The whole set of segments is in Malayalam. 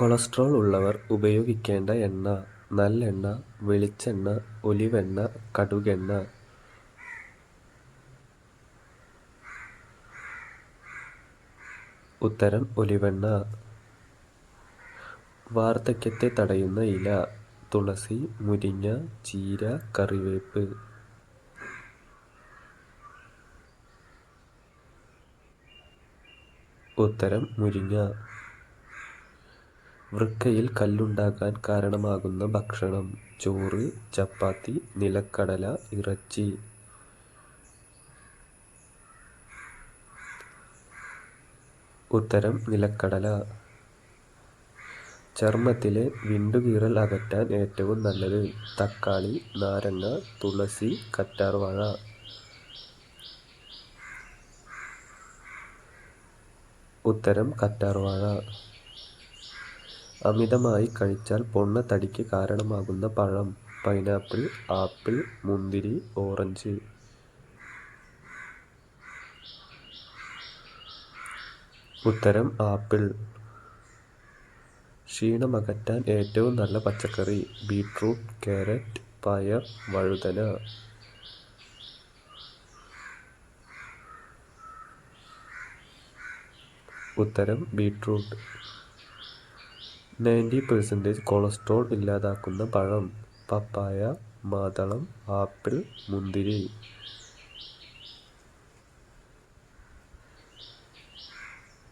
കൊളസ്ട്രോൾ ഉള്ളവർ ഉപയോഗിക്കേണ്ട എണ്ണ: നല്ലെണ്ണ, വെളിച്ചെണ്ണ, ഒലിവെണ്ണ, കടുകെണ്ണ. ഉത്തരം ഒലിവെണ്ണ. വാർദ്ധക്യത്തെ തടയുന്ന ഇല: തുളസി, മുരിങ്ങ, ചീര, കറിവേപ്പ്. ഉത്തരം മുരിങ്ങ. വൃക്കയിൽ കല്ലുണ്ടാകാൻ കാരണമാകുന്ന ഭക്ഷണം: ചോറ്, ചപ്പാത്തി, നിലക്കടല, ഇറച്ചി. ഉത്തരം നിലക്കടല. ചർമ്മത്തിലെ വിണ്ടുകീറൽ അകറ്റാൻ ഏറ്റവും നല്ലത്: തക്കാളി, നാരങ്ങ, തുളസി, കറ്റാർവാഴ. ഉത്തരം കറ്റാർവാഴ. അമിതമായി കഴിച്ചാൽ പൊണ്ണത്തടിക്ക് കാരണമാകുന്ന പഴം: പൈനാപ്പിൾ, ആപ്പിൾ, മുന്തിരി, ഓറഞ്ച്. ഉത്തരം ആപ്പിൾ. ക്ഷീണമകറ്റാൻ ഏറ്റവും നല്ല പച്ചക്കറി: ബീറ്റ്റൂട്ട്, കാരറ്റ്, പയർ, വഴുതന. ഉത്തരം ബീറ്റ്റൂട്ട്. 90% കൊളസ്ട്രോൾ ഇല്ലാതാക്കുന്ന പഴം: പപ്പായ, മാതളം, ആപ്പിൾ, മുന്തിരി.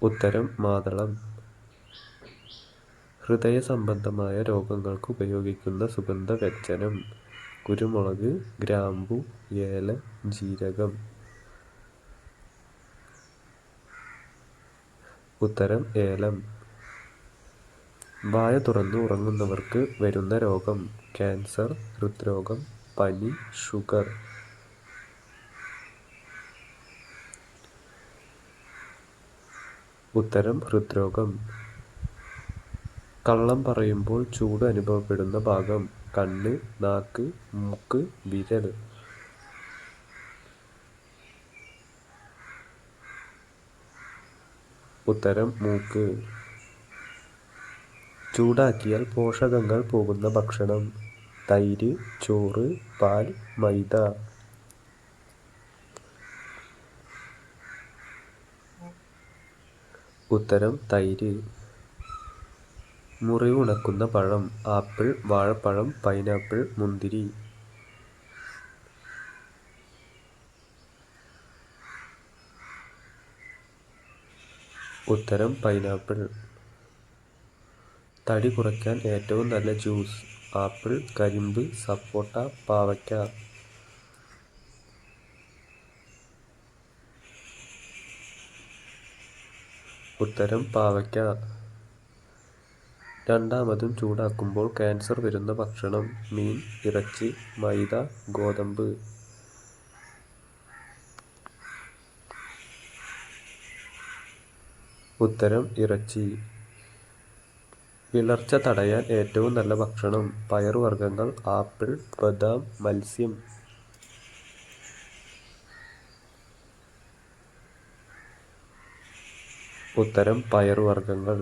ഉത്തരം മാതളം. ഹൃദയ സംബന്ധമായ രോഗങ്ങൾക്ക് ഉപയോഗിക്കുന്ന സുഗന്ധവ്യഞ്ജനം: കുരുമുളക്, ഗ്രാമ്പു, ഏലം, ജീരകം. ഉത്തരം ഏലം. വായ തുറന്ന് ഉറങ്ങുന്നവർക്ക് വരുന്ന രോഗം: ക്യാൻസർ, ഹൃദ്രോഗം, പനി, ഷുഗർ. ഉത്തരം ഹൃദ്രോഗം. കള്ളം പറയുമ്പോൾ ചൂട് അനുഭവപ്പെടുന്ന ഭാഗം: കണ്ണ്, നാക്ക്, മൂക്ക്, വിരൽ. ഉത്തരം മൂക്ക്. ചൂടാക്കിയാൽ പോഷകങ്ങൾ പോകുന്ന ഭക്ഷണം: തൈര്, ചോറ്, പാൽ, മൈദ. ഉത്തരം തൈര്. മുറിവ് ഉണക്കുന്ന പഴം: ആപ്പിൾ, വാഴപ്പഴം, പൈനാപ്പിൾ, മുന്തിരി. ഉത്തരം പൈനാപ്പിൾ. തടി കുറയ്ക്കാൻ ഏറ്റവും നല്ല ജ്യൂസ്: ആപ്പിൾ, കരിമ്പ്, സപ്പോട്ട, പാവയ്ക്ക. ഉത്തരം പാവയ്ക്ക. രണ്ടാമതും ചൂടാക്കുമ്പോൾ ക്യാൻസർ വരുന്ന ഭക്ഷണം: മീൻ, ഇറച്ചി, മൈദ, ഗോതമ്പ്. ഉത്തരം ഇറച്ചി. വിളർച്ച തടയാൻ ഏറ്റവും നല്ല ഭക്ഷണം: പയറുവർഗ്ഗങ്ങൾ, ആപ്പിൾ, ബദാം, മത്സ്യം. ഉത്തരം പയറുവർഗ്ഗങ്ങൾ.